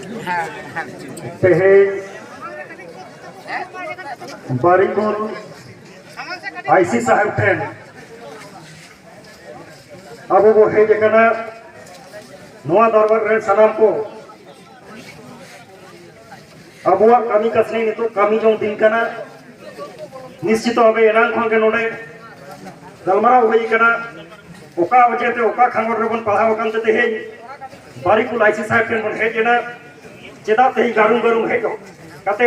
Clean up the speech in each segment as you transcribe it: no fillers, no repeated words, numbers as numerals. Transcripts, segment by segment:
तेहें बारिकुल IC साहब ठेन अब वो है जगना नवा दरबार रे सलाम को अब वो कमी कसने नहीं तो कमी जो दिन का ना निश्चित हो गए एलान खोल के नोड़े गलमरा हुई कना ओका वजह ते ओका खांगोर रे बन पढ़ाओ काम ते है बारिकुल आईसी साहब ठेन बन है जना चेदा ते गारुं गारुं है कते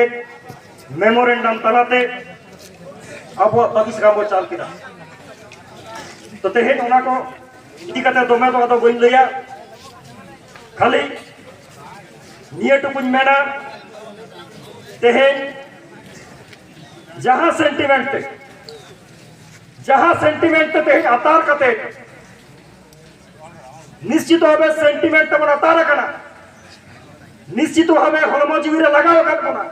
मेमोरेंडम तलाते अब वो तबिस काम चाल किदा तो ते है ओना को इदी कते दोमे तो आदो गोइन लिया खाली निये टुकुन मेना तेहे जहां सेंटिमेंट ते अतार कते निश्चित भावे सेंटिमेंट तमन अतार कना निश्चित भावे हलमो जीविरे लगाओ कतना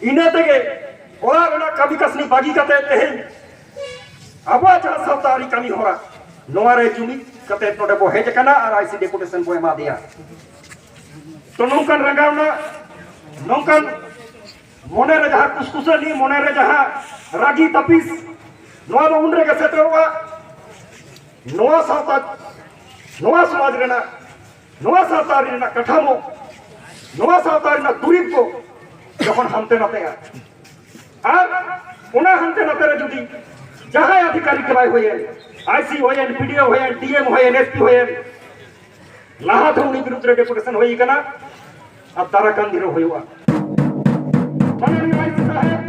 इने तेगे ओला रना कभी कसनी बागी कते तेहे अबा जहां सावतारी कमी होरा नोरे जुमी कते नोडे बो हेज कना और आईसी डेपुटेशन बो एमा दिया तो नौकन रंगावना नौकन मोने रे जहां कुसकुसनी मोने रे जहां रागी तपिस नोआ दो उनरे के सेतरवा नोआ सावता नोआ समाज रेना नोआ सावतारी रेना कठामो नोआ सावतारी ना दुरीब को जखन हमते नते और उना हमते नते रे जुदी जहां अधिकारी के भाई होये आईसी होये पीडीओ होये डीएम होये एसपी होये लाहा थौनी विरुद्ध डेपुटेशन होई कना अब ताराकांद दिरो होयुआ माननीय आईसी साहब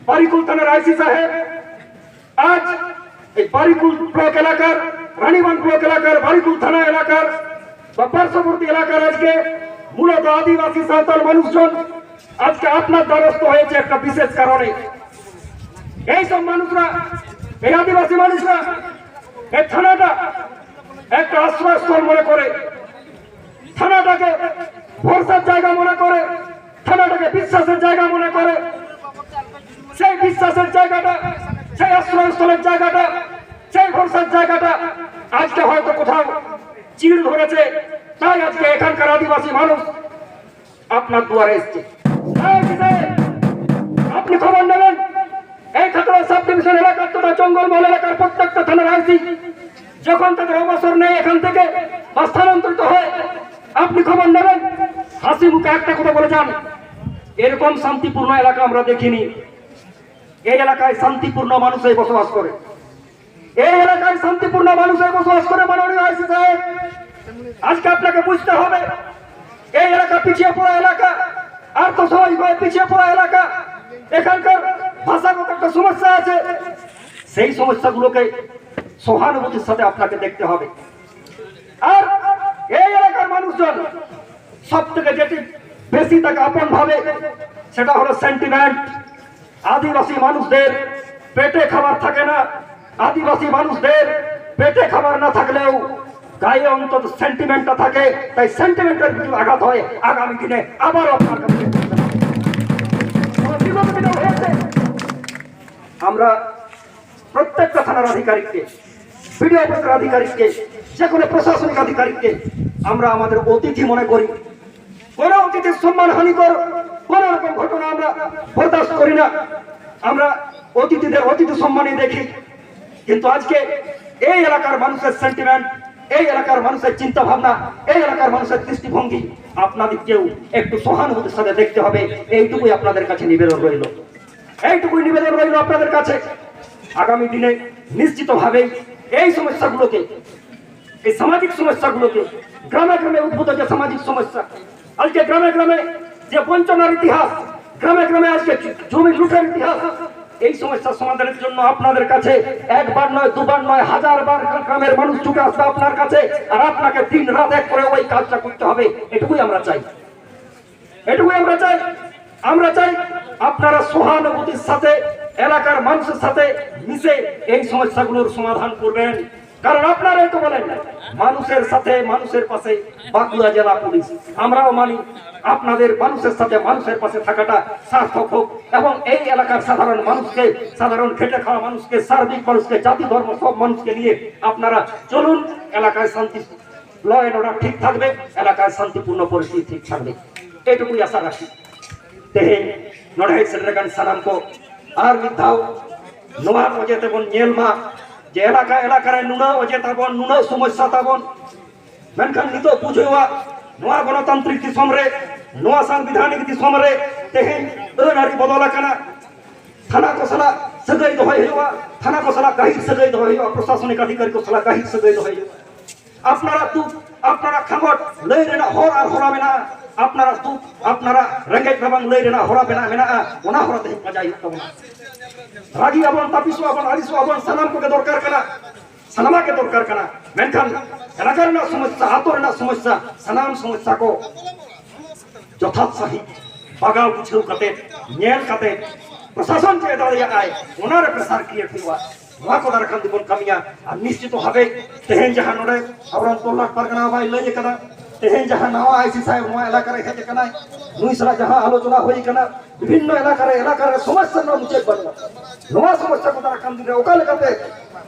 बारिकुल थाना आईसी साहब आज एक बारिकुल ब्लॉक एलाकार रानीबांध ब्लॉक एलाकार बारिकुल थाना एलाकार पार्श्ववर्ती एलाकार आज के মূলত আদিবাসী সাঁওতাল মানুষজন আজকে আপনার দ্বারস্থ হয়েছে একটা বিশেষ কারণে এই সব মানুষরা এই আদিবাসী মানুষরা এই থানাটা একটা আশ্রয়স্থল মনে করে থানাটাকে ভরসার জায়গা মনে করে থানাটাকে বিশ্বাসের জায়গা মনে করে সেই বিশ্বাসের জায়গাটা সেই আশ্রয়স্থলের জায়গাটা সেই ভরসার জায়গাটা আজকে হয়তো কোথাও চিড় ধরেছে তাই আজকে এখানকার আদিবাসী মানুষ আপনার দুয়ারে এসেছে আপনি খবর নেবেন এই খাতড়া সাব ডিভিশন এলাকার তথা জঙ্গলমহল এলাকার প্রত্যেকটা থানার আইসি যখন তাদের অবসর নেই এখান থেকে স্থানান্তরিত হয় আপনি খবর নেবেন হাসি মুখে একটা কথা বলে যান এরকম শান্তিপূর্ণ এলাকা আমরা দেখিনি এই এলাকায় শান্তিপূর্ণ মানুষই বসবাস করে এই এলাকায় শান্তিপূর্ণ মানুষই বসবাস করে মাননীয় আইসি সাহেব আজকে আপনাকে বুঝতে হবে এই এলাকা পিছিয়ে পড়া এলাকা আর তো সবাই পিছিয়ে পড়া এলাকা এখানকার ভাষাগত একটা সমস্যা আছে সেই সমস্যাগুলোকে সহানুভূতির সাথে আপনাকে দেখতে হবে আর এই এলাকার মানুষজন সব থেকে যেটি বেশি তাকে আপন ভাবে সেটা হলো সেন্টিমেন্ট আদিবাসী মানুষদের পেটে খাবার থাকে না আদিবাসী মানুষদের পেটে খাবার না থাকলেও গায়ে অন্তত সেন্টিমেন্টটা থাকে তাই সেন্টিমেন্টের কিছু আঘাত হয় আগামী দিনে আবার আপনার কাছে আমরা প্রত্যেকটা থানার আধিকারিককে বিডিও অফিসের আধিকারিককে যে কোনো প্রশাসনিক আধিকারিককে আমরা আমাদের অতিথি মনে করি কোন অতিথির সম্মানহানিকর কোন রকম ঘটনা আমরা বরদাস্ত করি না আমরা অতিথিদের অতিথি সম্মানই দেখি কিন্তু আজকে এই এলাকার মানুষের সেন্টিমেন্ট এই এলাকার মানুষের চিন্তা ভাবনা এই এলাকার মানুষের দৃষ্টিভঙ্গি আপনাদেরকেও একটু সহানুভূতির সাথে দেখতে হবে এইটুকুই আপনাদের কাছে নিবেদন রইল এইটুকুই নিবেদন রইল আপনাদের কাছে আগামী দিনে নিশ্চিতভাবে এই সমস্যাগুলোকে এই সামাজিক সমস্যাগুলোকে গ্রামে গ্রামে উদ্ভূত যে সামাজিক সমস্যা আজকে গ্রামে গ্রামে যে বঞ্চনার ইতিহাস গ্রামে গ্রামে আজকে জমি লুটের ইতিহাস এই সমস্যার সমাধানের জন্য আপনাদের কাছে একবার নয় দুবার নয় হাজারবার গ্রামের মানুষ ছুটে আসবে আপনার কাছে আর আপনাকে দিন রাত এক করে ওই কাজটা করতে হবে এটুকুই আমরা চাই এটুকুই আমরা চাই আপনারা সহানুভূতির সাথে এলাকার মানুষের সাথে মিশে এই সমস্যাগুলোর সমাধান করবেন কারণ আপনারাই তো বলেন মানুষের সাথে মানুষের পাশে বাঁকুড়া জেলা পুলিশ আমরাও মানি আপনাদের মানুষের সাথে মানুষের পাশে থাকাটা সার্থক হোক এবং এই এলাকার সাধারণ মানুষকে সাধারণ খেটে খাওয়া মানুষকে সার্বিক মানুষকে জাতি ধর্ম সব মানুষকে নিয়ে আপনারা চলুন এলাকায় শান্তি ল এন্ড অর্ডার ঠিক থাকবে, এলাকায় শান্তিপূর্ণ পরিস্থিতি ঠিক থাকবে, এইটুকুই আশা রাখি। তেহেñ নড়ে সেটাকান সানাম को আর মিথাও নোয়া অজে তেবন ñeel মা যে এলাকা এলাকায় নুনা অজে তাবন নুনা সমস্যা তাবন মেনখান নিতো বুঝেওয়া নোয়া গণতান্ত্রিক দিসম রে নোয়া সাংবিধানিক দিসম রে তেহেñ আᱹᱱᱟᱹᱨᱤ বদল আকানা থানা को साला सगाई दहय हुआ, थाना को साला गाहिर सगाई दहय हुआ, प्रशासनिक अधिकारी को साला गाहिर सगाई दहय हुआ। আপনারা দুঃখ আপনারা খামট লই রেনা হর আর হরা মেনা, আপনারা দুঃখ আপনারা রেঙ্গেজ বাবাং লই রেনা হরা বেনা মেনা ওনা হরা দেহ পাজাই তাবনা রাগি আবন তাপিসু আবন আলিসু আবন সালাম কোকে দরকার কানা, সালামা কে দরকার কানা। মেনখান এলাকার রেনা সমস্যা আতর রেনা সমস্যা সালাম সমস্যা को যথার্থ সাহি বাগাও বুঝেও কাতে ñeel কাতে প্রশাসন যে দাঁড়িয়ে ওনার প্রেসার ক্রিয়েট হওয়া নোয়া को দারখান দিবন কামিয়া আর নিশ্চিত হবে তেহেñ যাহা নড়ে আবরণ তোলাট পারগানা ভাই লই কানা তেহেñ যাহা নাওয়া আইসি সাহেব নোয়া এলাকার হেজে কানা নুই সারা যাহা আলোচনা হই কানা বিভিন্ন এলাকার সমস্যা না মুচে বানবা নোয়া সমস্যা को দারখান দিলে ওকালে কাতে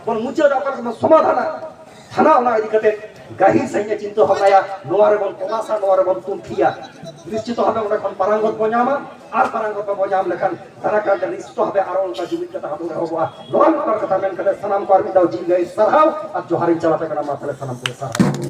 কোন মুচে ওকাল কোন সমাধান থানা ওনা ইদিকাতে গাহির সাইনে চিন্তা ভাবনায়া নোয়ারে বন তমাসা নোয়ারে বন তুমখিয়া নিশ্চিত হবে ওনা কোন পারাঙ্গত বজামা আর পারাঙ্গত বজাম লেখান তারা কাজে নিশ্চিত হবে আর ওটা জীবিত কথা হবে হওয়া নোয়ার কথা মেন কাতে সালাম কর মিদাও জি গাই সারহাও আর জোহারি চালাতে কানা মাথালে সালাম করে সারহাও।